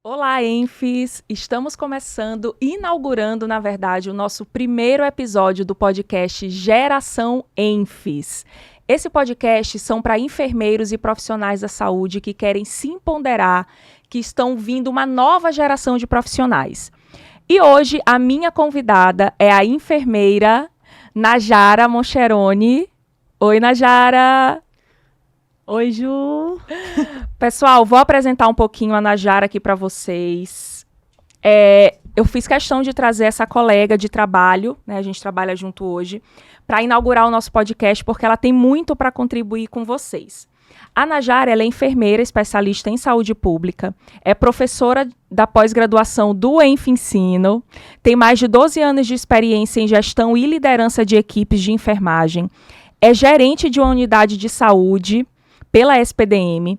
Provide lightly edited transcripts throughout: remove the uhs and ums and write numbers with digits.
Olá, Enfis! Estamos inaugurando, na verdade, o nosso primeiro episódio do podcast Geração Enfis. Esse podcast são para enfermeiros e profissionais da saúde que querem se empoderar, que estão vindo uma nova geração de profissionais. E hoje a minha convidada é a enfermeira Najara Moncheroni. Oi, Najara! Oi, Ju! Pessoal, vou apresentar um pouquinho a Najara aqui para vocês. Eu fiz questão de trazer essa colega de trabalho, né, a gente trabalha junto hoje, para inaugurar o nosso podcast, porque ela tem muito para contribuir com vocês. A Najara, ela é enfermeira, especialista em saúde pública, é professora da pós-graduação do Enfensino, tem mais de 12 anos de experiência em gestão e liderança de equipes de enfermagem, é gerente de uma unidade de saúde pela SPDM,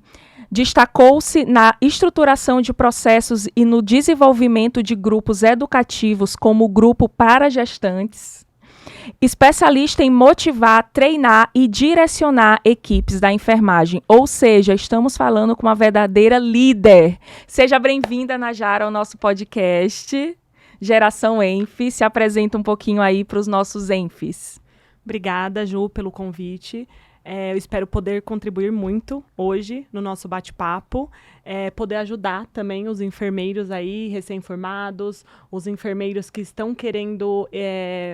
destacou-se na estruturação de processos e no desenvolvimento de grupos educativos como o Grupo para Gestantes, especialista em motivar, treinar e direcionar equipes da enfermagem, ou seja, estamos falando com uma verdadeira líder. Seja bem-vinda, Najara, ao nosso podcast Geração Enfis. Se apresenta um pouquinho aí para os nossos Enfis. Obrigada, Ju, pelo convite. Eu espero poder contribuir muito hoje no nosso bate-papo, poder ajudar também os enfermeiros aí, recém-formados, os enfermeiros que estão querendo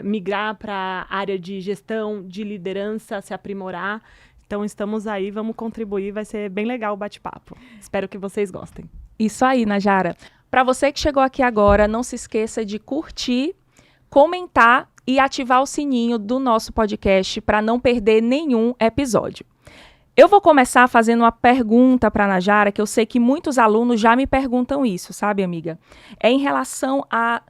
migrar para a área de gestão, de liderança, se aprimorar. Então, estamos aí, vamos contribuir, vai ser bem legal o bate-papo. Espero que vocês gostem. Isso aí, Najara. Para você que chegou aqui agora, não se esqueça de curtir, comentar e ativar o sininho do nosso podcast para não perder nenhum episódio. Eu vou começar fazendo uma pergunta para a Najara, que eu sei que muitos alunos já me perguntam isso, sabe, amiga? É em relação a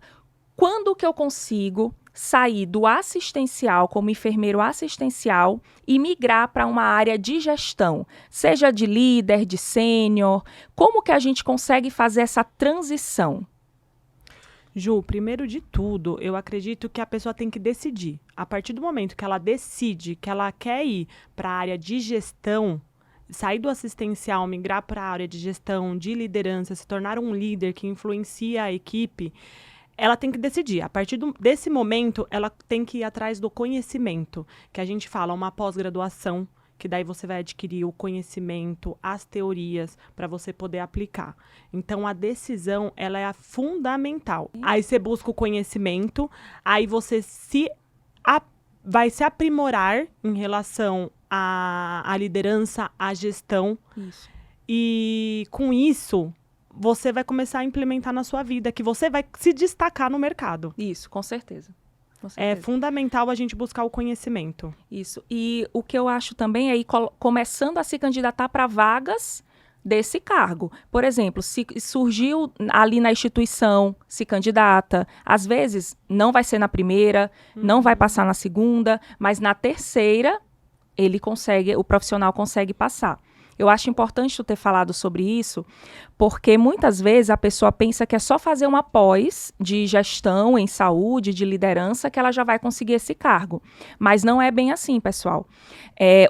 quando que eu consigo sair do assistencial, como enfermeiro assistencial, e migrar para uma área de gestão, seja de líder, de sênior. Como que a gente consegue fazer essa transição? Ju, primeiro de tudo, eu acredito que a pessoa tem que decidir. A partir do momento que ela decide que ela quer ir para a área de gestão, sair do assistencial, migrar para a área de gestão, de liderança, se tornar um líder que influencia a equipe, ela tem que decidir. A partir desse momento, ela tem que ir atrás do conhecimento, que a gente fala, uma pós-graduação, que daí você vai adquirir o conhecimento, as teorias, para você poder aplicar. Então, a decisão, ela é fundamental. Aí você busca o conhecimento, aí você vai se aprimorar em relação à liderança, à gestão. Isso. E, com isso, você vai começar a implementar na sua vida, que você vai se destacar no mercado. Isso, com certeza. É fundamental a gente buscar o conhecimento. Isso. E o que eu acho também é ir começando a se candidatar para vagas desse cargo. Por exemplo, se surgiu ali na instituição, se candidata. Às vezes, não vai ser na primeira, não vai passar na segunda, mas na terceira, o profissional consegue passar. Eu acho importante tu ter falado sobre isso, porque muitas vezes a pessoa pensa que é só fazer uma pós de gestão em saúde, de liderança, que ela já vai conseguir esse cargo. Mas não é bem assim, pessoal.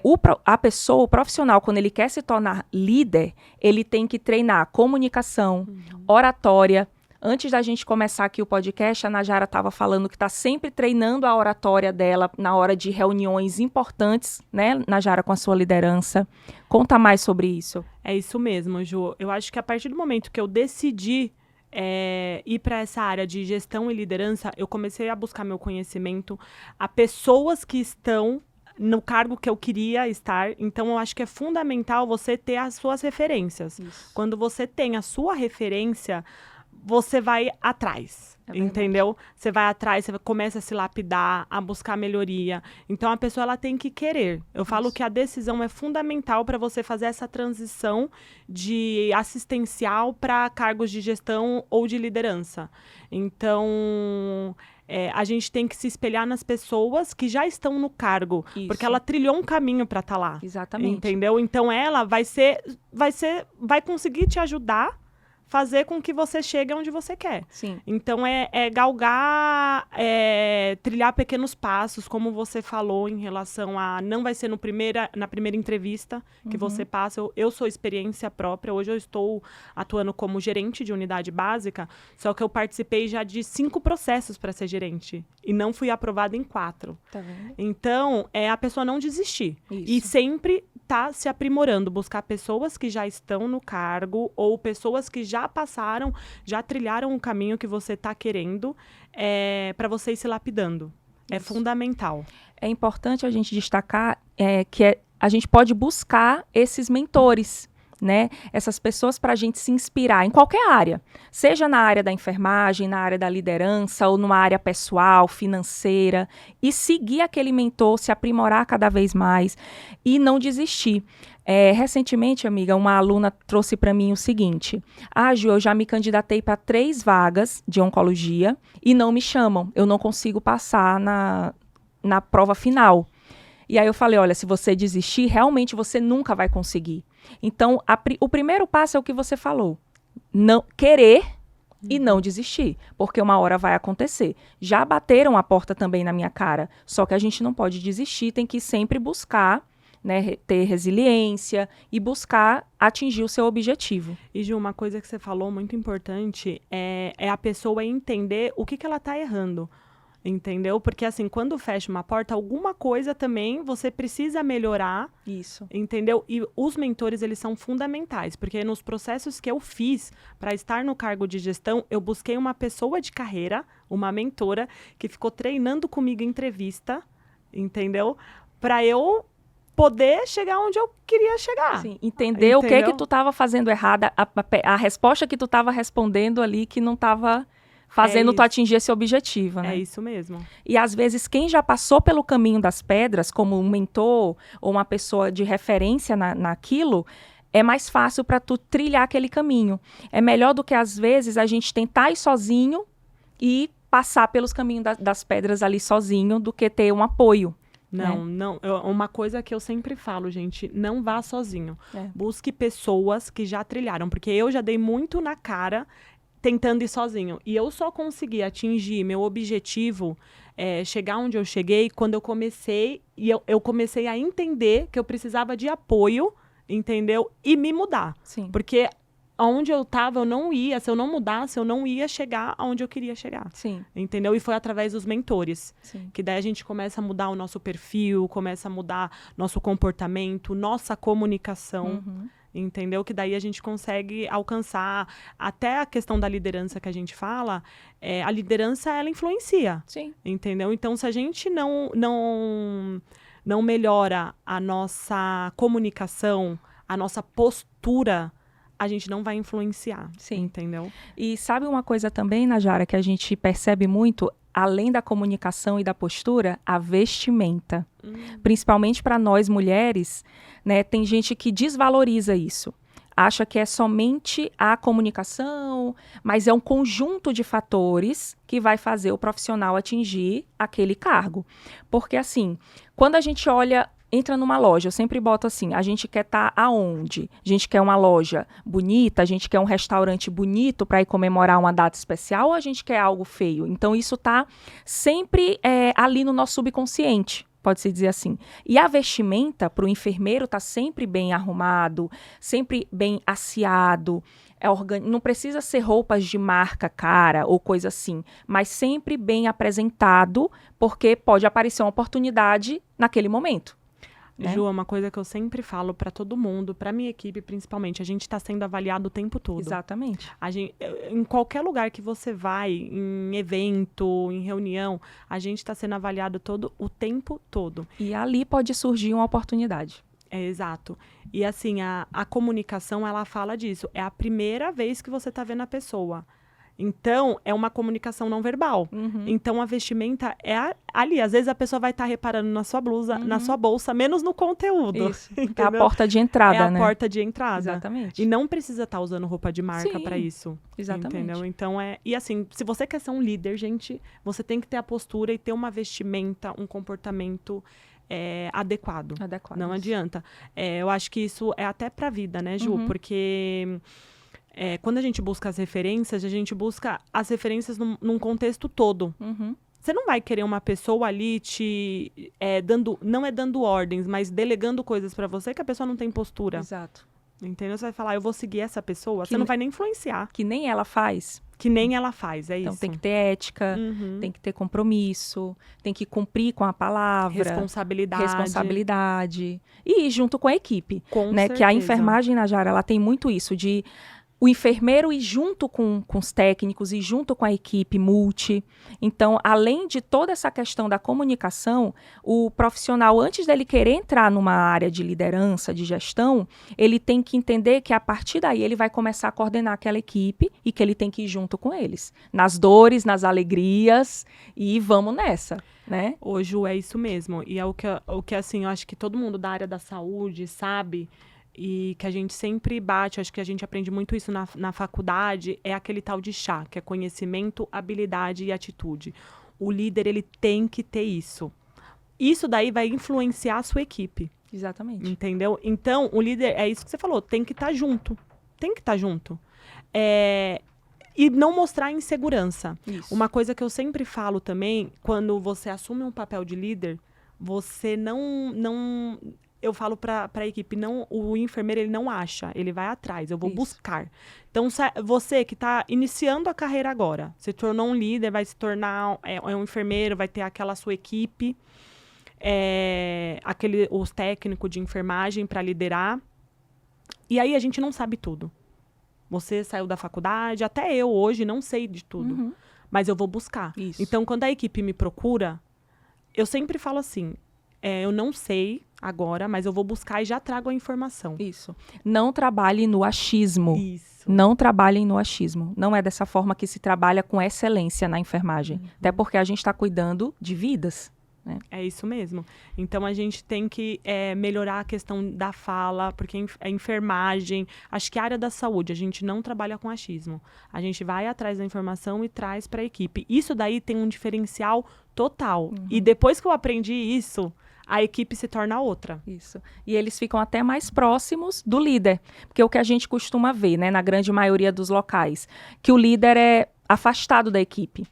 O profissional, quando ele quer se tornar líder, ele tem que treinar comunicação, oratória. Antes da gente começar aqui o podcast, a Najara estava falando que está sempre treinando a oratória dela na hora de reuniões importantes, né, Najara, com a sua liderança. Conta mais sobre isso. É isso mesmo, Ju. Eu acho que a partir do momento que eu decidi ir para essa área de gestão e liderança, eu comecei a buscar meu conhecimento a pessoas que estão no cargo que eu queria estar. Então, eu acho que é fundamental você ter as suas referências. Isso. Quando você tem a sua referência, você vai atrás, entendeu? Você vai atrás, você começa a se lapidar, a buscar melhoria. Então, a pessoa ela tem que querer. Eu falo que a decisão é fundamental para você fazer essa transição de assistencial para cargos de gestão ou de liderança. Então, a gente tem que se espelhar nas pessoas que já estão no cargo, porque ela trilhou um caminho para estar lá. Exatamente. Entendeu? Então, ela vai conseguir te ajudar fazer com que você chegue onde você quer. Sim. Então, galgar, trilhar pequenos passos, como você falou, em relação a não vai ser na primeira entrevista que você passa. Eu sou experiência própria. Hoje eu estou atuando como gerente de unidade básica, só que eu participei já de 5 processos para ser gerente. E não fui aprovada em 4. Tá vendo? Então, a pessoa não desistir. Isso. E sempre tá se aprimorando, buscar pessoas que já estão no cargo ou pessoas que já passaram, já trilharam o caminho que você está querendo, para você ir se lapidando. É fundamental. É importante a gente destacar que a gente pode buscar esses mentores, né? Essas pessoas para a gente se inspirar em qualquer área, seja na área da enfermagem, na área da liderança ou numa área pessoal, financeira, e seguir aquele mentor, se aprimorar cada vez mais e não desistir. Recentemente, amiga, uma aluna trouxe para mim o seguinte: Ju, eu já me candidatei para 3 vagas de oncologia e não me chamam, eu não consigo passar na prova final. E aí eu falei, olha, se você desistir, realmente você nunca vai conseguir. Então, o primeiro passo é o que você falou. Não querer e não desistir, porque uma hora vai acontecer. Já bateram a porta também na minha cara, só que a gente não pode desistir, tem que sempre buscar, né, ter resiliência e buscar atingir o seu objetivo. E, Ju, uma coisa que você falou muito importante é a pessoa entender o que ela está errando. Entendeu? Porque, assim, quando fecha uma porta, alguma coisa também você precisa melhorar. Isso. Entendeu? E os mentores, eles são fundamentais. Porque nos processos que eu fiz para estar no cargo de gestão, eu busquei uma pessoa de carreira, uma mentora, que ficou treinando comigo em entrevista, entendeu? Para eu poder chegar onde eu queria chegar. Sim, entender o que tu estava fazendo errado, a resposta que tu estava respondendo ali que não estava fazendo tu atingir esse objetivo, né? É isso mesmo. E às vezes quem já passou pelo caminho das pedras, como um mentor ou uma pessoa de referência naquilo, é mais fácil para tu trilhar aquele caminho. É melhor do que às vezes a gente tentar ir sozinho e passar pelos caminhos das pedras ali sozinho, do que ter um apoio. Não. Uma coisa que eu sempre falo, gente, não vá sozinho. Busque pessoas que já trilharam, porque eu já dei muito na cara tentando ir sozinho. E eu só consegui atingir meu objetivo, chegar onde eu cheguei, quando eu comecei, e eu comecei a entender que eu precisava de apoio, entendeu? E me mudar. Sim. Porque onde eu estava, eu não ia, se eu não mudasse, eu não ia chegar aonde eu queria chegar. Sim. Entendeu? E foi através dos mentores. Sim. Que daí a gente começa a mudar o nosso perfil, começa a mudar nosso comportamento, nossa comunicação. Entendeu? Que daí a gente consegue alcançar até a questão da liderança que a gente fala, a liderança, ela influencia. Sim. Entendeu? Então, se a gente não melhora a nossa comunicação, a nossa postura, a gente não vai influenciar. Sim. Entendeu? E sabe uma coisa também, Najara, que a gente percebe muito, além da comunicação e da postura, a vestimenta. Principalmente para nós mulheres, né, tem gente que desvaloriza isso. Acha que é somente a comunicação, mas é um conjunto de fatores que vai fazer o profissional atingir aquele cargo. Porque, assim, quando a gente entra numa loja, eu sempre boto assim, a gente quer estar aonde? A gente quer uma loja bonita, a gente quer um restaurante bonito para ir comemorar uma data especial, ou a gente quer algo feio? Então, isso está sempre ali no nosso subconsciente, pode-se dizer assim. E a vestimenta, para o enfermeiro, está sempre bem arrumado, sempre bem aciado, não precisa ser roupas de marca cara ou coisa assim, mas sempre bem apresentado, porque pode aparecer uma oportunidade naquele momento. Ju, é uma coisa que eu sempre falo para todo mundo, para minha equipe principalmente, a gente está sendo avaliado o tempo todo. Exatamente. Em qualquer lugar que você vai, em evento, em reunião, a gente está sendo avaliado o tempo todo. E ali pode surgir uma oportunidade. Exato. E assim, a comunicação, ela fala disso. É a primeira vez que você está vendo a pessoa. Então, é uma comunicação não verbal. Então, a vestimenta é ali. Às vezes, a pessoa vai estar reparando na sua blusa, na sua bolsa, menos no conteúdo. Isso. É a porta de entrada, né? É a porta de entrada. Exatamente. E não precisa estar usando roupa de marca para isso. Exatamente. Entendeu? Então, E assim, se você quer ser um líder, gente, você tem que ter a postura e ter uma vestimenta, um comportamento adequado. Não adianta. Eu acho que isso é até pra vida, né, Ju? Porque quando a gente busca as referências, a gente busca as referências num contexto todo. Uhum. Você não vai querer uma pessoa ali não é dando ordens, mas delegando coisas para você que a pessoa não tem postura. Exato. Entendeu? Você vai falar, eu vou seguir essa pessoa, Que você não vai nem influenciar. Que nem ela faz. Que nem ela faz, Então isso. tem que ter ética, tem que ter compromisso, tem que cumprir com a palavra. Responsabilidade. E junto com a equipe. Com né? certeza. Que a enfermagem, Najara, ela tem muito isso de o enfermeiro ir junto com os técnicos e junto com a equipe multi. Então, além de toda essa questão da comunicação, o profissional, antes dele querer entrar numa área de liderança, de gestão, ele tem que entender que a partir daí ele vai começar a coordenar aquela equipe e que ele tem que ir junto com eles. Nas dores, nas alegrias e vamos nessa, né? Hoje é isso mesmo. E é o que assim, eu acho que todo mundo da área da saúde sabe. E que a gente sempre bate, acho que a gente aprende muito isso na faculdade, é aquele tal de chá, que é conhecimento, habilidade e atitude. O líder, ele tem que ter isso. Isso daí vai influenciar a sua equipe. Exatamente. Entendeu? Então, o líder, é isso que você falou, tem que estar junto. Tem que estar junto. E não mostrar insegurança. Isso. Uma coisa que eu sempre falo também, quando você assume um papel de líder, você não eu falo para a equipe, o enfermeiro ele não acha, ele vai atrás, eu vou buscar. Então, você que está iniciando a carreira agora, se tornou um líder, vai se tornar um enfermeiro, vai ter aquela sua equipe, os técnicos de enfermagem para liderar. E aí a gente não sabe tudo. Você saiu da faculdade, até eu hoje não sei de tudo, mas eu vou buscar. Isso. Então, quando a equipe me procura, eu sempre falo assim, eu não sei agora, mas eu vou buscar e já trago a informação. Isso. Não trabalhe no achismo. Isso. Não trabalhem no achismo. Não é dessa forma que se trabalha com excelência na enfermagem. Até porque a gente está cuidando de vidas. Né? É isso mesmo. Então, a gente tem que melhorar a questão da fala, porque a enfermagem, acho que a área da saúde, a gente não trabalha com achismo. A gente vai atrás da informação e traz para a equipe. Isso daí tem um diferencial total. E depois que eu aprendi isso, a equipe se torna outra. Isso. E eles ficam até mais próximos do líder. Porque é o que a gente costuma ver, né, na grande maioria dos locais, que o líder é afastado da equipe.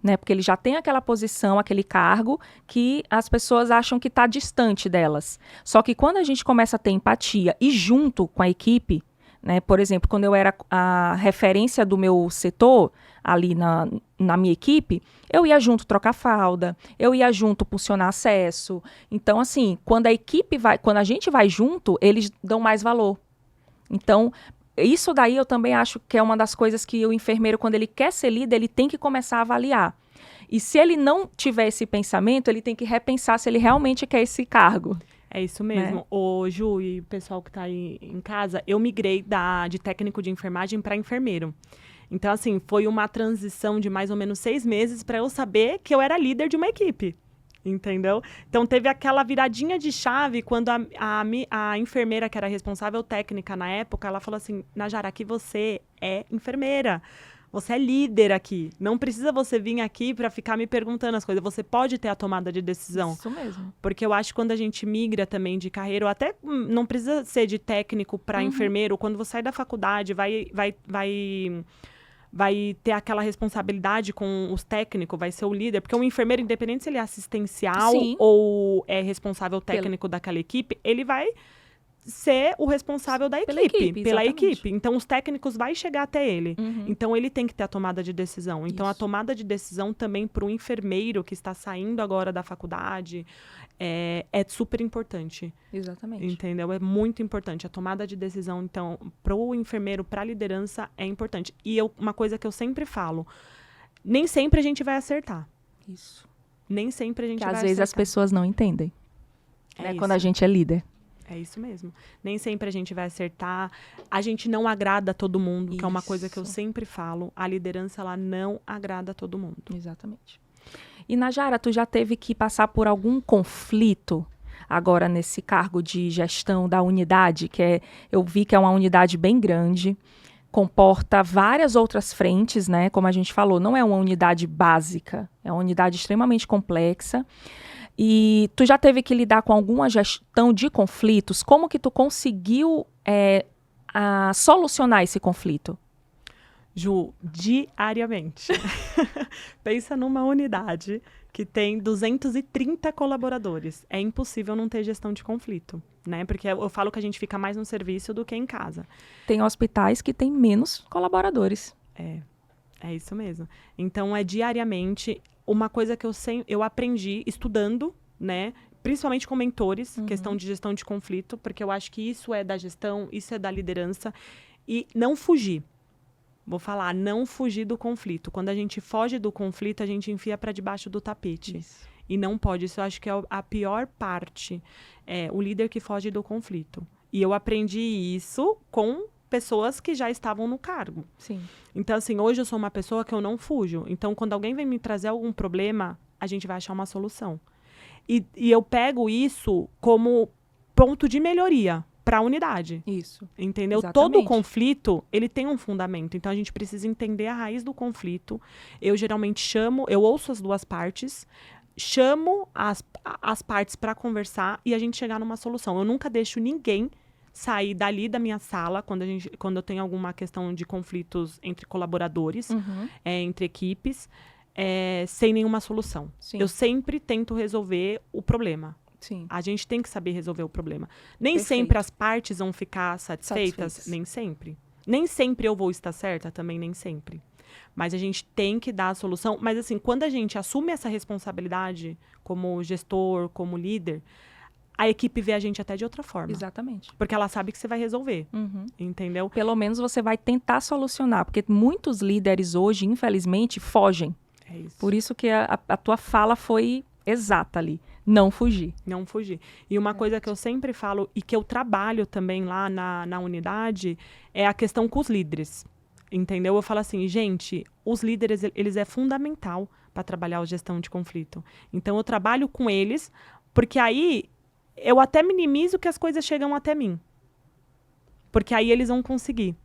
Né, porque ele já tem aquela posição, aquele cargo, que as pessoas acham que está distante delas. Só que quando a gente começa a ter empatia e junto com a equipe, né, por exemplo, quando eu era a referência do meu setor, ali na minha equipe, eu ia junto trocar fralda, eu ia junto funcionar acesso. Então, assim, quando a gente vai junto, eles dão mais valor. Então, isso daí eu também acho que é uma das coisas que o enfermeiro, quando ele quer ser líder, ele tem que começar a avaliar. E se ele não tiver esse pensamento, ele tem que repensar se ele realmente quer esse cargo. É isso mesmo. Né? Ô, Ju, e o pessoal que está aí em casa, eu migrei de técnico de enfermagem para enfermeiro. Então, assim, foi uma transição de mais ou menos 6 meses para eu saber que eu era líder de uma equipe. Entendeu? Então, teve aquela viradinha de chave quando a enfermeira, que era responsável técnica na época, ela falou assim, Najara, aqui você é enfermeira. Você é líder aqui. Não precisa você vir aqui para ficar me perguntando as coisas. Você pode ter a tomada de decisão. Isso mesmo. Porque eu acho que quando a gente migra também de carreira, ou até não precisa ser de técnico para enfermeiro, quando você sai da faculdade, vai ter aquela responsabilidade com os técnicos, vai ser o líder. Porque um enfermeiro, independente se ele é assistencial ou é responsável técnico daquela equipe, ele vai ser o responsável da equipe, pela equipe. Então, os técnicos vão chegar até ele. Então, ele tem que ter a tomada de decisão. Então, a tomada de decisão também para o enfermeiro que está saindo agora da faculdade é super importante. Exatamente. Entendeu? É muito importante. A tomada de decisão, então, para o enfermeiro, para a liderança, é importante. E uma coisa que eu sempre falo, nem sempre a gente vai acertar. Isso. Nem sempre a gente vai acertar. acertar. Às vezes as pessoas não entendem. Né? Quando a gente é líder. É isso mesmo. Nem sempre a gente vai acertar. A gente não agrada a todo mundo, que é uma coisa que eu sempre falo. A liderança, ela não agrada a todo mundo. Exatamente. E, Najara, tu já teve que passar por algum conflito agora nesse cargo de gestão da unidade, eu vi que é uma unidade bem grande, comporta várias outras frentes, né? Como a gente falou, não é uma unidade básica, é uma unidade extremamente complexa. E tu já teve que lidar com alguma gestão de conflitos? Como que tu conseguiu solucionar esse conflito? Ju, diariamente. Pensa numa unidade que tem 230 colaboradores. É impossível não ter gestão de conflito, né? Porque eu falo que a gente fica mais no serviço do que em casa. Tem hospitais que têm menos colaboradores. É isso mesmo. Então, é diariamente. Uma coisa que eu aprendi estudando, né? Principalmente com mentores, questão de gestão de conflito, porque eu acho que isso é da gestão, isso é da liderança. E não fugir. Vou falar, não fugir do conflito. Quando a gente foge do conflito, a gente enfia para debaixo do tapete. Isso. E não pode. Isso eu acho que é a pior parte. É o líder que foge do conflito. E eu aprendi isso com pessoas que já estavam no cargo. Sim. Então, assim, hoje eu sou uma pessoa que eu não fujo. Então, quando alguém vem me trazer algum problema, a gente vai achar uma solução. E eu pego isso como ponto de melhoria para a unidade. Isso. Entendeu? Exatamente. Todo conflito, ele tem um fundamento. Então, a gente precisa entender a raiz do conflito. Eu geralmente eu ouço as duas partes, chamo as partes para conversar e a gente chegar numa solução. Eu nunca deixo ninguém sair dali da minha sala quando eu tenho alguma questão de conflitos entre colaboradores, entre equipes, sem nenhuma solução. Sim. Eu sempre tento resolver o problema. Sim. A gente tem que saber resolver o problema. Nem Perfeito. sempre as partes vão ficar satisfeitas. Nem sempre. Nem sempre eu vou estar certa, também nem sempre. Mas a gente tem que dar a solução. Mas assim, quando a gente assume essa responsabilidade como gestor, como líder, a equipe vê a gente até de outra forma. Exatamente. Porque ela sabe que você vai resolver. Entendeu? Pelo menos você vai tentar solucionar, porque muitos líderes hoje, infelizmente, fogem. É isso. Por isso que a tua fala foi exata ali. Não fugir. Não fugir. E uma coisa que eu sempre falo e que eu trabalho também lá na unidade é a questão com os líderes. Entendeu? Eu falo assim, gente, os líderes, eles é fundamental para trabalhar a gestão de conflito. Então, eu trabalho com eles, porque aí eu até minimizo que as coisas chegam até mim. Porque aí eles vão conseguir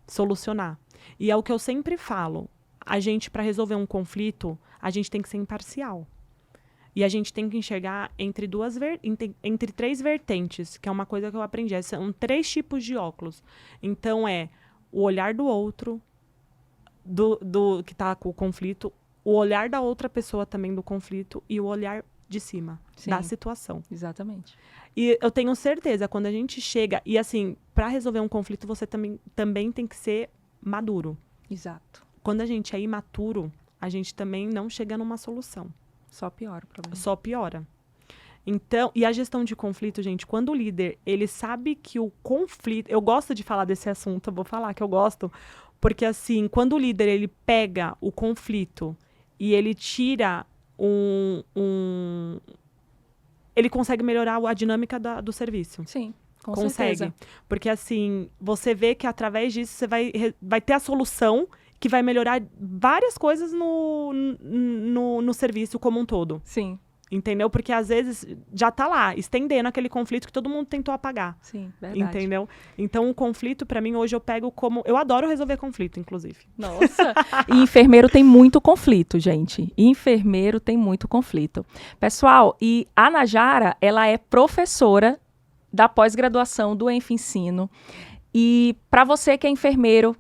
solucionar. E é o que eu sempre falo. A gente, para resolver um conflito, a gente tem que ser imparcial. E a gente tem que enxergar entre três vertentes, que é uma coisa que eu aprendi. São 3 tipos de óculos. Então, o olhar do outro, do que está com o conflito, o olhar da outra pessoa também do conflito e o olhar de cima, Sim. da situação. Exatamente. E eu tenho certeza, quando a gente chega... E assim, para resolver um conflito, você também tem que ser maduro. Exato. Quando a gente é imaturo, a gente também não chega numa solução. Só piora o problema. Só piora. Então, e a gestão de conflito, gente, quando o líder, ele sabe que o conflito... Eu gosto de falar desse assunto, eu vou falar que eu gosto, porque assim, quando o líder, ele pega o conflito e ele tira ele consegue melhorar a dinâmica do serviço. Sim, consegue. certeza. Porque assim, você vê que através disso você vai ter a solução que vai melhorar várias coisas no serviço como um todo. Sim. Entendeu? Porque às vezes já tá lá, estendendo aquele conflito que todo mundo tentou apagar. Sim, verdade. Entendeu? Então, o conflito, pra mim, hoje eu pego como... Eu adoro resolver conflito, inclusive. Nossa! E enfermeiro tem muito conflito, gente. Enfermeiro tem muito conflito. Pessoal, e a Najara, ela é professora da pós-graduação do EnfEnsino. E para você que é enfermeiro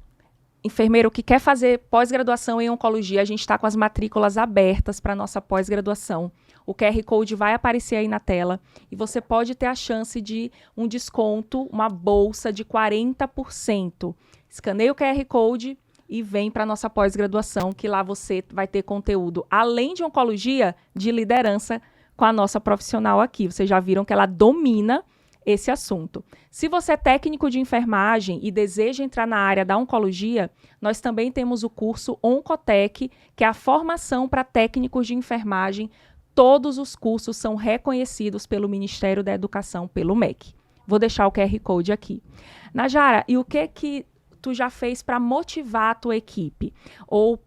que quer fazer pós-graduação em oncologia, a gente está com as matrículas abertas para nossa pós-graduação. O QR Code vai aparecer aí na tela e você pode ter a chance de um desconto, uma bolsa de 40%. Escaneia o QR Code e vem para a nossa pós-graduação, que lá você vai ter conteúdo, além de oncologia, de liderança com a nossa profissional aqui. Vocês já viram que ela domina esse assunto. Se você é técnico de enfermagem e deseja entrar na área da oncologia, nós também temos o curso Oncotec, que é a formação para técnicos de enfermagem. Todos os cursos são reconhecidos pelo Ministério da Educação, pelo MEC. Vou deixar o QR Code aqui. Najara, e o que tu já fez para motivar a tua equipe? Ou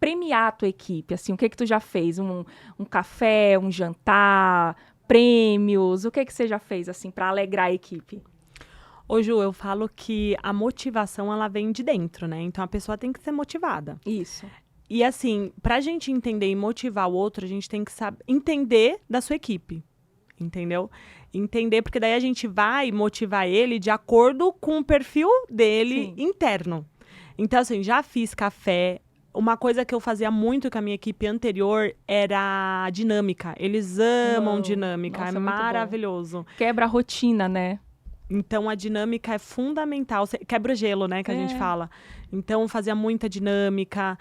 premiar a tua equipe? Assim, o que tu já fez? Um café, um jantar, prêmios? O que você já fez assim para alegrar a equipe? Ô, Ju, eu falo que a motivação, ela vem de dentro, né? Então, a pessoa tem que ser motivada. Isso. E assim, pra gente entender e motivar o outro, a gente tem que saber entender da sua equipe, entendeu? Entender, porque daí a gente vai motivar ele de acordo com o perfil dele interno. Então, assim, já fiz café. Uma coisa que eu fazia muito com a minha equipe anterior era a dinâmica. Eles amam Uau. dinâmica, Nossa, é muito bom. maravilhoso. Quebra a rotina, né? Então, a dinâmica é fundamental. Quebra o gelo, né, que a gente fala. Então, fazia muita dinâmica.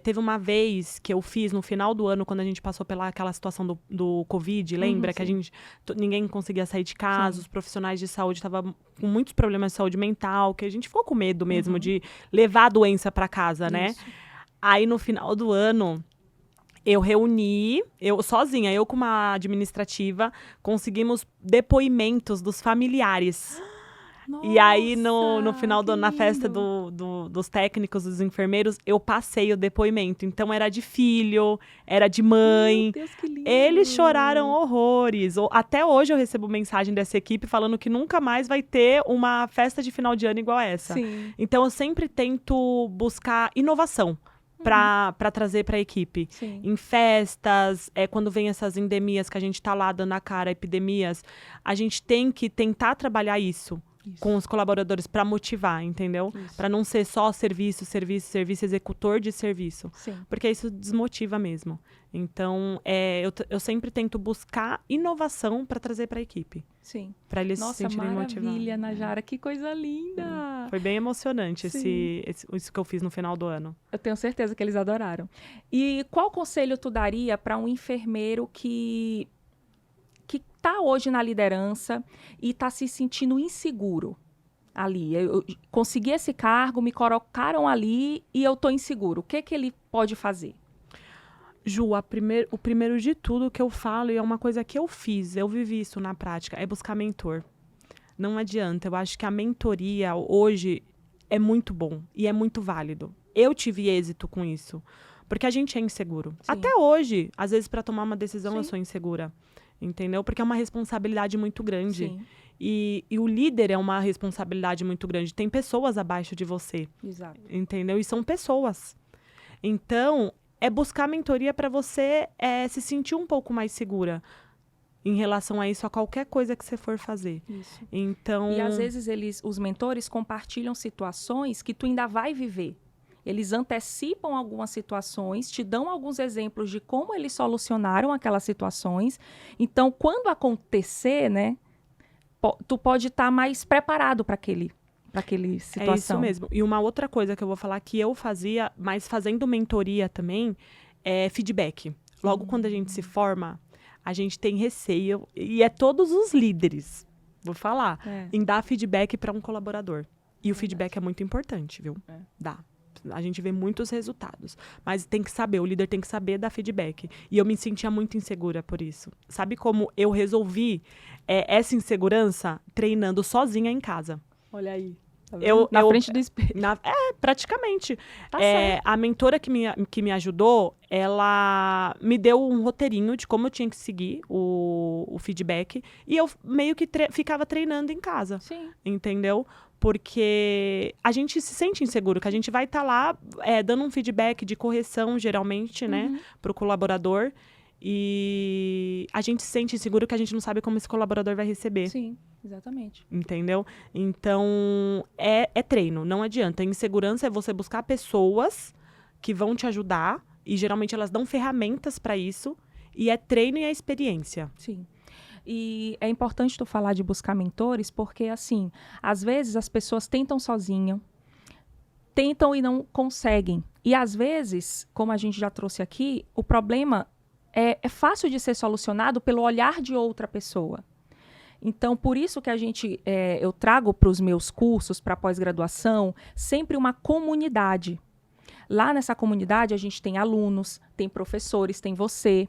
Teve uma vez que eu fiz no final do ano, quando a gente passou pela aquela situação do Covid, lembra? Que ninguém conseguia sair de casa, os profissionais de saúde estavam com muitos problemas de saúde mental, que a gente ficou com medo mesmo de levar a doença para casa, né? Isso. Aí, no final do ano, eu reuni, sozinha, eu com uma administrativa, conseguimos depoimentos dos familiares. E aí, no final, na festa dos técnicos, dos enfermeiros, eu passei o depoimento. Então, era de filho, era de mãe. Meu Deus, que lindo. Eles choraram horrores. Até hoje eu recebo mensagem dessa equipe falando que nunca mais vai ter uma festa de final de ano igual essa. Sim. Então, eu sempre tento buscar inovação para trazer para a equipe. Sim. Em festas, quando vem essas endemias que a gente está lá dando a cara, epidemias, a gente tem que tentar trabalhar isso com os colaboradores para motivar, entendeu? Para não ser só serviço, executor de serviço. Sim. Porque isso desmotiva mesmo. Então, eu sempre tento buscar inovação para trazer para a equipe. Sim. Para eles se sentirem motivados. Nossa, maravilha, Najara, que coisa linda! Foi bem emocionante isso que eu fiz no final do ano. Eu tenho certeza que eles adoraram. E qual conselho tu daria para um enfermeiro que está hoje na liderança e está se sentindo inseguro ali? Eu consegui esse cargo, me colocaram ali e eu estou inseguro. O que ele pode fazer? Ju, o primeiro de tudo que eu falo, e é uma coisa que eu fiz, eu vivi isso na prática, é buscar mentor. Não adianta, eu acho que a mentoria hoje é muito bom e é muito válido. Eu tive êxito com isso, porque a gente é inseguro. Sim. Até hoje, às vezes para tomar uma decisão eu sou insegura, entendeu? Porque é uma responsabilidade muito grande. Sim. E o líder é uma responsabilidade muito grande. Tem pessoas abaixo de você. Exato. Entendeu? E são pessoas. Então, é buscar mentoria para você se sentir um pouco mais segura em relação a isso, a qualquer coisa que você for fazer. Isso. Então... E às vezes os mentores compartilham situações que tu ainda vai viver. Eles antecipam algumas situações, te dão alguns exemplos de como eles solucionaram aquelas situações. Então, quando acontecer, né, tu pode estar mais preparado para aquele situação. É isso mesmo. E uma outra coisa que eu vou falar que eu fazia, mas fazendo mentoria também, é feedback. Logo quando a gente se forma, a gente tem receio, e é todos os líderes, vou falar, em dar feedback para um colaborador. E o feedback é muito importante, viu? Dá. A gente vê muitos resultados. Mas tem que saber, o líder tem que saber dar feedback. E eu me sentia muito insegura por isso. Sabe como eu resolvi essa insegurança? Treinando sozinha em casa. Olha aí. Tá na frente do espelho. Praticamente. Tá certo. A mentora que me ajudou, ela me deu um roteirinho de como eu tinha que seguir o feedback. E eu meio que ficava treinando em casa. Sim. Entendeu? Porque a gente se sente inseguro, que a gente vai estar lá dando um feedback de correção, geralmente, né, para o colaborador. E a gente se sente inseguro que a gente não sabe como esse colaborador vai receber. Sim, exatamente. Entendeu? Então, é treino, não adianta. Insegurança é você buscar pessoas que vão te ajudar, e geralmente elas dão ferramentas para isso, e é treino e é experiência. Sim. E é importante tu falar de buscar mentores, porque, assim, às vezes as pessoas tentam sozinhas, tentam e não conseguem. E, às vezes, como a gente já trouxe aqui, o problema é fácil de ser solucionado pelo olhar de outra pessoa. Então, por isso que eu trago para os meus cursos, para pós-graduação, sempre uma comunidade. Lá nessa comunidade, a gente tem alunos, tem professores, tem você,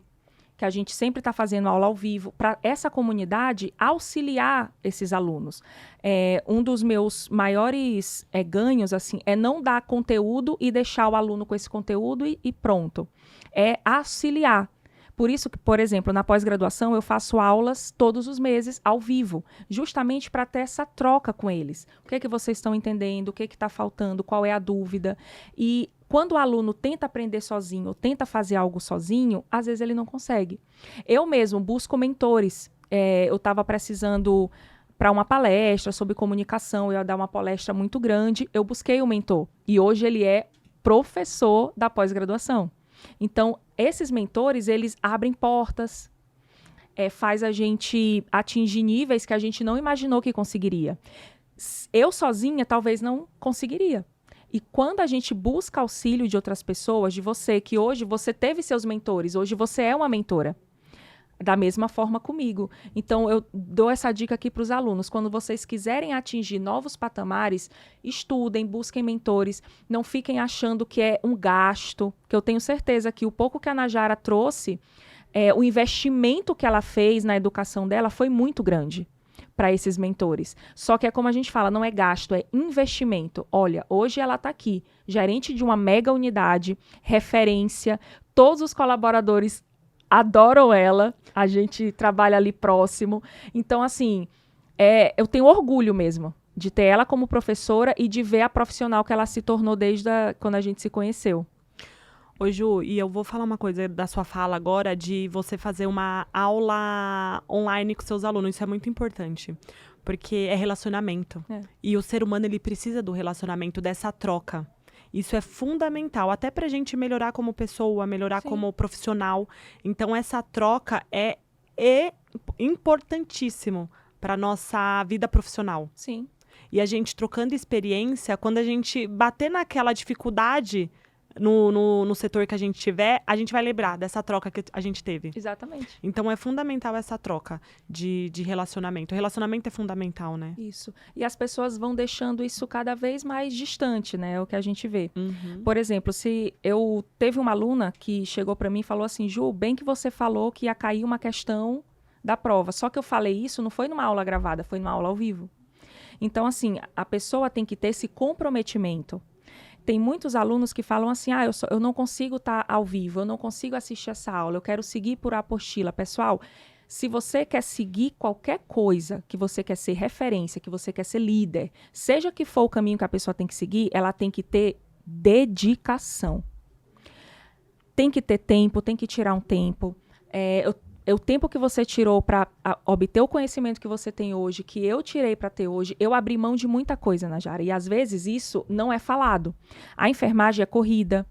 que a gente sempre está fazendo aula ao vivo, para essa comunidade auxiliar esses alunos. Um dos meus maiores ganhos, assim, é não dar conteúdo e deixar o aluno com esse conteúdo e pronto. É auxiliar. Por isso que, por exemplo, na pós-graduação eu faço aulas todos os meses ao vivo, justamente para ter essa troca com eles. O que é que vocês estão entendendo, o que é que está faltando, qual é a dúvida. E quando o aluno tenta aprender sozinho ou tenta fazer algo sozinho, às vezes ele não consegue. Eu mesmo busco mentores. Eu estava precisando para uma palestra sobre comunicação, eu ia dar uma palestra muito grande, eu busquei um mentor. E hoje ele é professor da pós-graduação. Então, esses mentores, eles abrem portas, faz a gente atingir níveis que a gente não imaginou que conseguiria. Eu sozinha talvez não conseguiria. E quando a gente busca auxílio de outras pessoas, de você, que hoje você teve seus mentores, hoje você é uma mentora. Da mesma forma comigo. Então, eu dou essa dica aqui para os alunos. Quando vocês quiserem atingir novos patamares, estudem, busquem mentores. Não fiquem achando que é um gasto, que eu tenho certeza que o pouco que a Najara trouxe, o investimento que ela fez na educação dela foi muito grande para esses mentores. Só que é como a gente fala, não é gasto, é investimento. Olha, hoje ela está aqui, gerente de uma mega unidade, referência, todos os colaboradores adoram ela, a gente trabalha ali próximo. Então, assim, eu tenho orgulho mesmo de ter ela como professora e de ver a profissional que ela se tornou desde quando a gente se conheceu. Oi, Ju, e eu vou falar uma coisa da sua fala agora, de você fazer uma aula online com seus alunos. Isso é muito importante, porque é relacionamento. E o ser humano, ele precisa do relacionamento, dessa troca. Isso é fundamental, até para a gente melhorar como pessoa, melhorar como profissional. Então, essa troca é importantíssimo para a nossa vida profissional. Sim. E a gente trocando experiência, quando a gente bater naquela dificuldade no setor que a gente tiver, a gente vai lembrar dessa troca que a gente teve. Exatamente. Então, é fundamental essa troca de relacionamento. O relacionamento é fundamental, né? Isso. E as pessoas vão deixando isso cada vez mais distante, né? É o que a gente vê. Uhum. Por exemplo, se eu teve uma aluna que chegou para mim e falou assim, Ju, bem que você falou que ia cair uma questão da prova. Só que eu falei isso, não foi numa aula gravada, foi numa aula ao vivo. Então, assim, a pessoa tem que ter esse comprometimento. Tem muitos alunos que falam assim, eu não consigo estar ao vivo, eu não consigo assistir essa aula, eu quero seguir por apostila. Pessoal, se você quer seguir qualquer coisa, que você quer ser referência, que você quer ser líder, seja que for o caminho que a pessoa tem que seguir, ela tem que ter dedicação. Tem que ter tempo, tem que tirar um tempo. O tempo que você tirou para obter o conhecimento que você tem hoje, que eu tirei para ter hoje, eu abri mão de muita coisa, Najara. E às vezes isso não é falado. A enfermagem é corrida.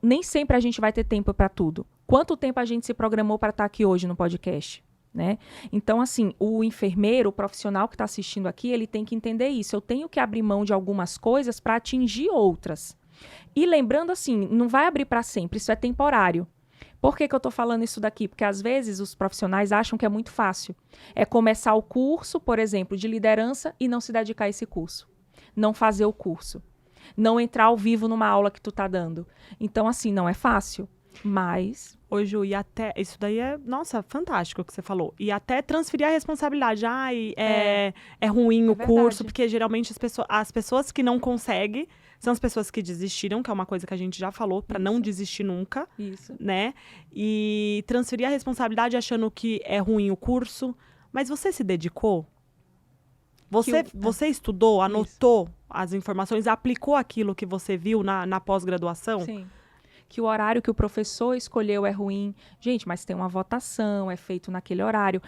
Nem sempre a gente vai ter tempo para tudo. Quanto tempo a gente se programou para estar aqui hoje no podcast? Né? Então, assim, o enfermeiro, o profissional que está assistindo aqui, ele tem que entender isso. Eu tenho que abrir mão de algumas coisas para atingir outras. E lembrando assim, não vai abrir para sempre, isso é temporário. Por que eu estou falando isso daqui? Porque, às vezes, os profissionais acham que é muito fácil. É começar o curso, por exemplo, de liderança e não se dedicar a esse curso. Não fazer o curso. Não entrar ao vivo numa aula que tu tá dando. Então, assim, não é fácil. Mas... Oi, Ju, e até... Isso daí é, nossa, fantástico o que você falou. E até transferir a responsabilidade. É ruim o curso, porque geralmente as pessoas que não conseguem são as pessoas que desistiram, que é uma coisa que a gente já falou, para não desistir nunca. Isso. Né? E transferir a responsabilidade achando que é ruim o curso. Mas você se dedicou? Você estudou, anotou as informações, aplicou aquilo que você viu na pós-graduação? Sim. Que o horário que o professor escolheu é ruim. Gente, mas tem uma votação, é feito naquele horário.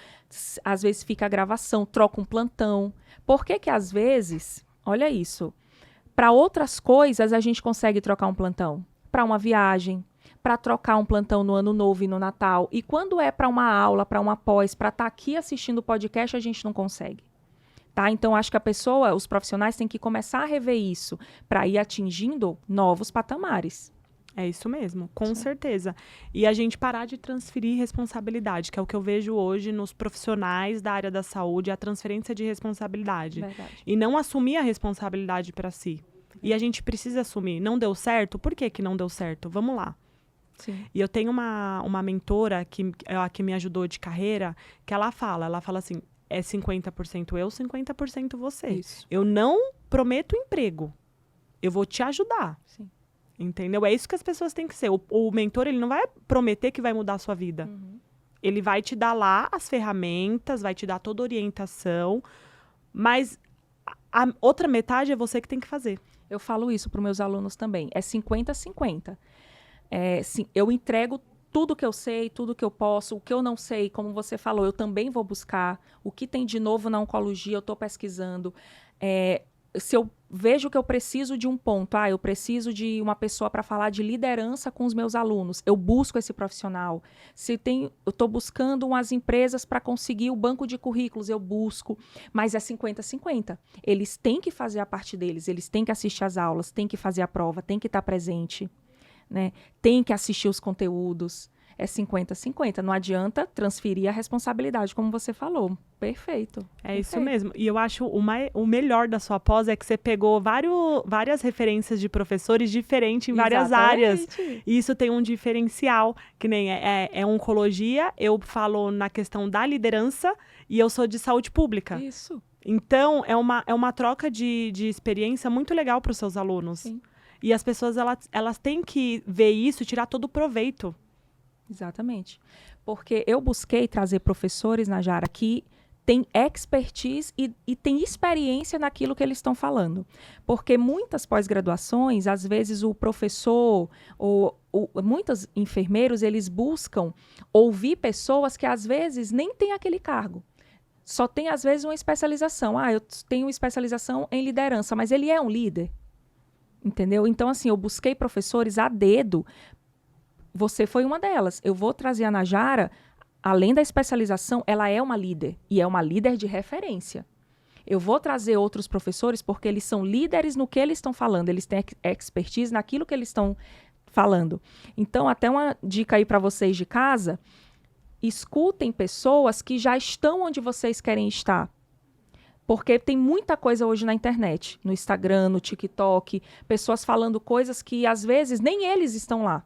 Às vezes fica a gravação, troca um plantão. Por que às vezes, olha isso, para outras coisas a gente consegue trocar um plantão? Para uma viagem, para trocar um plantão no Ano Novo e no Natal. E quando é para uma aula, para uma pós, para estar aqui assistindo o podcast, a gente não consegue. Tá? Então, acho que os profissionais têm que começar a rever isso para ir atingindo novos patamares. É isso mesmo, com certeza. E a gente parar de transferir responsabilidade, que é o que eu vejo hoje nos profissionais da área da saúde, a transferência de responsabilidade. Verdade. E não assumir a responsabilidade para si. E a gente precisa assumir. Não deu certo? Por que não deu certo? Vamos lá. Sim. E eu tenho uma mentora que me ajudou de carreira, que ela fala assim, é 50% eu, 50% você. Isso. Eu não prometo emprego. Eu vou te ajudar. Sim. Entendeu? É isso que as pessoas têm que ser. O mentor, ele não vai prometer que vai mudar a sua vida. Uhum. Ele vai te dar lá as ferramentas, vai te dar toda a orientação, mas a outra metade é você que tem que fazer. Eu falo isso para os meus alunos também. É 50-50. Sim, eu entrego tudo que eu sei, tudo que eu posso, o que eu não sei, como você falou, eu também vou buscar. O que tem de novo na oncologia, eu estou pesquisando. Se eu vejo que eu preciso de um ponto, eu preciso de uma pessoa para falar de liderança com os meus alunos, eu busco esse profissional. Eu estou buscando umas empresas para conseguir o banco de currículos, eu busco, mas é 50-50. Eles têm que fazer a parte deles, eles têm que assistir às aulas, têm que fazer a prova, têm que estar presente, né? Tem que assistir os conteúdos. É 50-50. Não adianta transferir a responsabilidade, como você falou. Perfeito. É isso mesmo. E eu acho o melhor da sua pós é que você pegou várias referências de professores diferentes em várias áreas. E isso tem um diferencial, que nem é oncologia, eu falo na questão da liderança e eu sou de saúde pública. Isso. Então, é uma troca de experiência muito legal para os seus alunos. Sim. E as pessoas, elas têm que ver isso e tirar todo o proveito. Exatamente. Porque eu busquei trazer professores, Najara, que têm expertise e têm experiência naquilo que eles estão falando. Porque muitas pós-graduações, às vezes o professor ou muitos enfermeiros, eles buscam ouvir pessoas que às vezes nem têm aquele cargo. Só tem, às vezes, uma especialização. Eu tenho especialização em liderança, mas ele é um líder. Entendeu? Então, assim, eu busquei professores a dedo. Você foi uma delas. Eu vou trazer a Najara, além da especialização, ela é uma líder. E é uma líder de referência. Eu vou trazer outros professores porque eles são líderes no que eles estão falando. Eles têm expertise naquilo que eles estão falando. Então, até uma dica aí para vocês de casa. Escutem pessoas que já estão onde vocês querem estar. Porque tem muita coisa hoje na internet. No Instagram, no TikTok. Pessoas falando coisas que, às vezes, nem eles estão lá.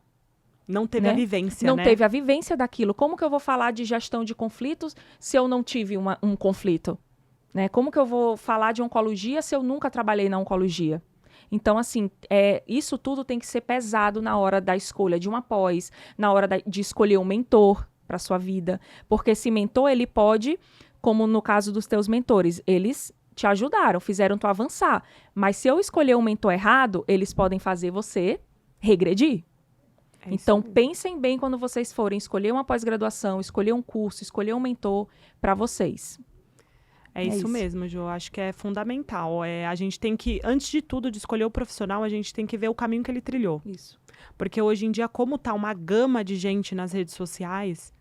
Não teve a vivência, Não teve a vivência daquilo. Como que eu vou falar de gestão de conflitos se eu não tive um conflito? Né? Como que eu vou falar de oncologia se eu nunca trabalhei na oncologia? Então, assim, isso tudo tem que ser pesado na hora da escolha de uma pós, na hora de escolher um mentor para sua vida. Porque esse mentor, ele pode, como no caso dos teus mentores, eles te ajudaram, fizeram tu avançar. Mas se eu escolher um mentor errado, eles podem fazer você regredir. Então, pensem bem quando vocês forem escolher uma pós-graduação, escolher um curso, escolher um mentor para vocês. É isso mesmo, Jo. Acho que é fundamental. A gente tem que, antes de tudo, de escolher o profissional, a gente tem que ver o caminho que ele trilhou. Isso. Porque hoje em dia, como tá uma gama de gente nas redes sociais,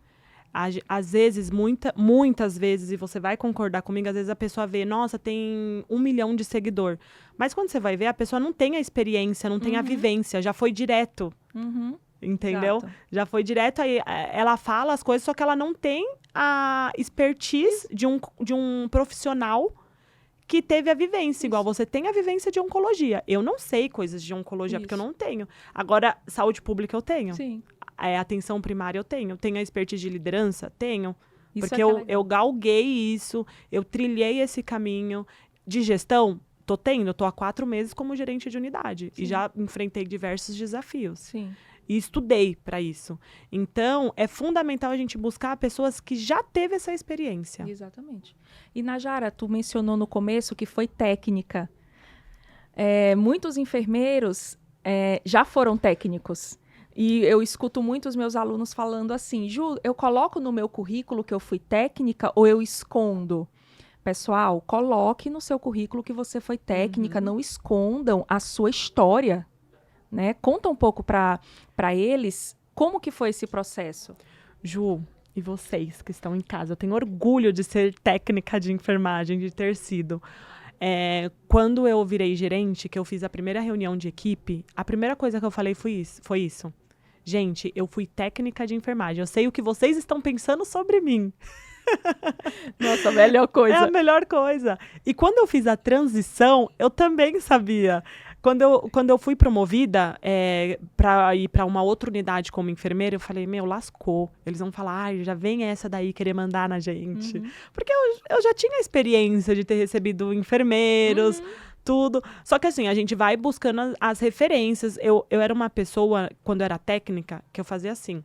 às vezes, muitas vezes, e você vai concordar comigo, às vezes a pessoa vê, nossa, tem 1 milhão de seguidor. Mas quando você vai ver, a pessoa não tem a experiência, não tem a vivência, já foi direto. Entendeu? Exato. Já foi direto, aí ela fala as coisas, só que ela não tem a expertise de um profissional que teve a vivência, igual você tem a vivência de oncologia. Eu não sei coisas de oncologia, porque eu não tenho. Agora, saúde pública eu tenho. Sim. Atenção primária eu tenho. Tenho a expertise de liderança? Tenho. Isso porque eu galguei isso, eu trilhei esse caminho. De gestão, tô há 4 meses como gerente de unidade. Sim. E já enfrentei diversos desafios. Sim. E estudei para isso. Então, é fundamental a gente buscar pessoas que já teve essa experiência. Exatamente. E, Najara, tu mencionou no começo que foi técnica. Muitos enfermeiros já foram técnicos. E eu escuto muitos meus alunos falando assim, Ju, eu coloco no meu currículo que eu fui técnica ou eu escondo? Pessoal, coloque no seu currículo que você foi técnica, não escondam a sua história. Né? Conta um pouco para eles como que foi esse processo. Ju, e vocês que estão em casa, eu tenho orgulho de ser técnica de enfermagem, de ter sido. Quando eu virei gerente, que eu fiz a primeira reunião de equipe, a primeira coisa que eu falei foi isso. Gente, eu fui técnica de enfermagem. Eu sei o que vocês estão pensando sobre mim. Nossa, a melhor coisa. É a melhor coisa. E quando eu fiz a transição, eu também sabia. Quando eu fui promovida para ir para uma outra unidade como enfermeira, eu falei, lascou. Eles vão falar, já vem essa daí querer mandar na gente. Porque eu já tinha experiência de ter recebido enfermeiros, tudo. Só que assim, a gente vai buscando as referências. Eu era uma pessoa, quando eu era técnica, que eu fazia assim.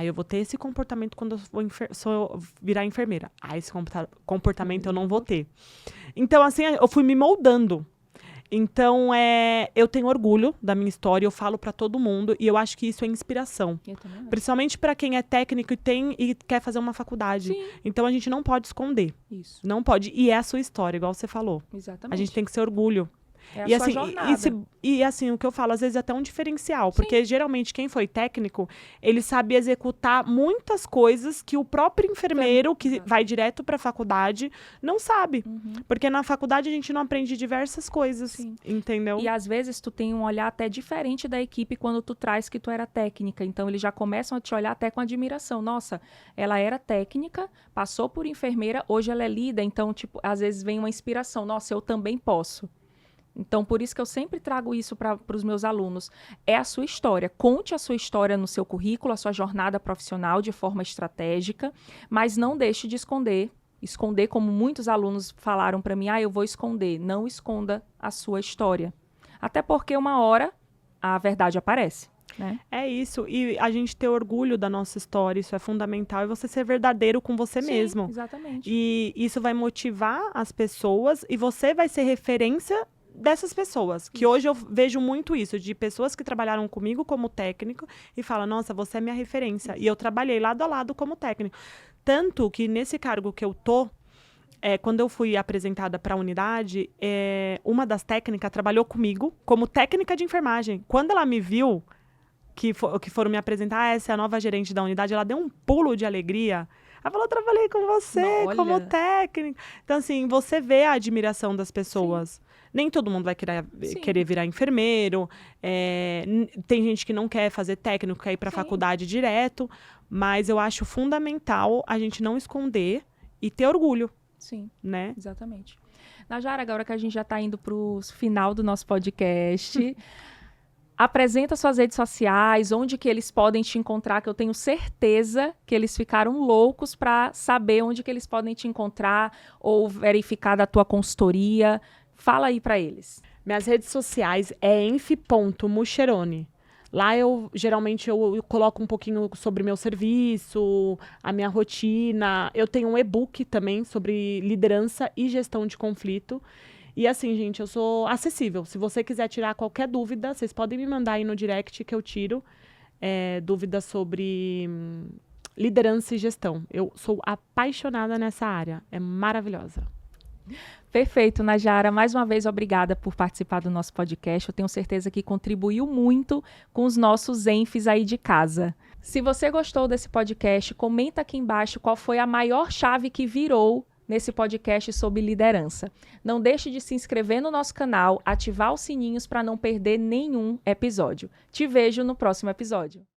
Eu vou ter esse comportamento quando eu virar enfermeira. Esse comportamento eu não vou ter. Então, assim, eu fui me moldando. Então, eu tenho orgulho da minha história, eu falo para todo mundo e eu acho que isso é inspiração. Eu também acho. Principalmente para quem é técnico e quer fazer uma faculdade. Sim. Então, a gente não pode esconder. Isso, Não pode. E é a sua história, igual você falou. exatamente. A gente tem que ser orgulho. É a E sua assim, jornada. e assim, o que eu falo, às vezes é até um diferencial, porque geralmente quem foi técnico, ele sabe executar muitas coisas que o próprio enfermeiro, que Exato. vai direto para a faculdade, não sabe. Uhum. Porque na faculdade a gente não aprende diversas coisas, Sim. entendeu? E às vezes tu tem um olhar até diferente da equipe quando tu traz que tu era técnica. Então eles já começam a te olhar até com admiração. Nossa, ela era técnica, passou por enfermeira, hoje ela é líder. Então, tipo, às vezes vem uma inspiração. Nossa, eu também posso. Então, por isso que eu sempre trago isso para os meus alunos. É a sua história. Conte a sua história no seu currículo, a sua jornada profissional de forma estratégica, mas não deixe de esconder. Esconder, como muitos alunos falaram para mim, eu vou esconder. Não esconda a sua história. Até porque uma hora a verdade aparece, né? É isso. E a gente ter orgulho da nossa história, isso é fundamental. E você ser verdadeiro com você Sim, mesmo. exatamente. E isso vai motivar as pessoas e você vai ser referência dessas pessoas. Que hoje eu vejo muito isso, de pessoas que trabalharam comigo como técnico e falam, nossa, você é minha referência. E eu trabalhei lado a lado como técnico. Tanto que nesse cargo que eu tô, quando eu fui apresentada para a unidade, uma das técnicas trabalhou comigo como técnica de enfermagem. Quando ela me viu, que foram me apresentar, essa é a nova gerente da unidade, ela deu um pulo de alegria. Ela falou, trabalhei com você como Olha. técnica. Então, assim, você vê a admiração das pessoas. Sim. Nem todo mundo vai Sim. querer virar enfermeiro. Tem gente que não quer fazer técnico, quer ir para a Sim. faculdade direto. Mas eu acho fundamental a gente não esconder e ter orgulho, Sim, né? exatamente. Najara, agora que a gente já está indo para o final do nosso podcast, apresenta suas redes sociais, onde que eles podem te encontrar, que eu tenho certeza que eles ficaram loucos para saber onde que eles podem te encontrar ou verificar da tua consultoria. Fala aí para eles. Minhas redes sociais é enf.mucherone. Lá geralmente eu coloco um pouquinho sobre meu serviço, a minha rotina. Eu tenho um e-book também sobre liderança e gestão de conflito. E assim, gente, eu sou acessível. Se você quiser tirar qualquer dúvida, vocês podem me mandar aí no direct que eu tiro dúvidas sobre liderança e gestão. Eu sou apaixonada nessa área. É maravilhosa. Perfeito, Najara. Mais uma vez, obrigada por participar do nosso podcast. Eu tenho certeza que contribuiu muito com os nossos enfes aí de casa. Se você gostou desse podcast, comenta aqui embaixo qual foi a maior chave que virou nesse podcast sobre liderança. Não deixe de se inscrever no nosso canal, ativar os sininhos para não perder nenhum episódio. Te vejo no próximo episódio.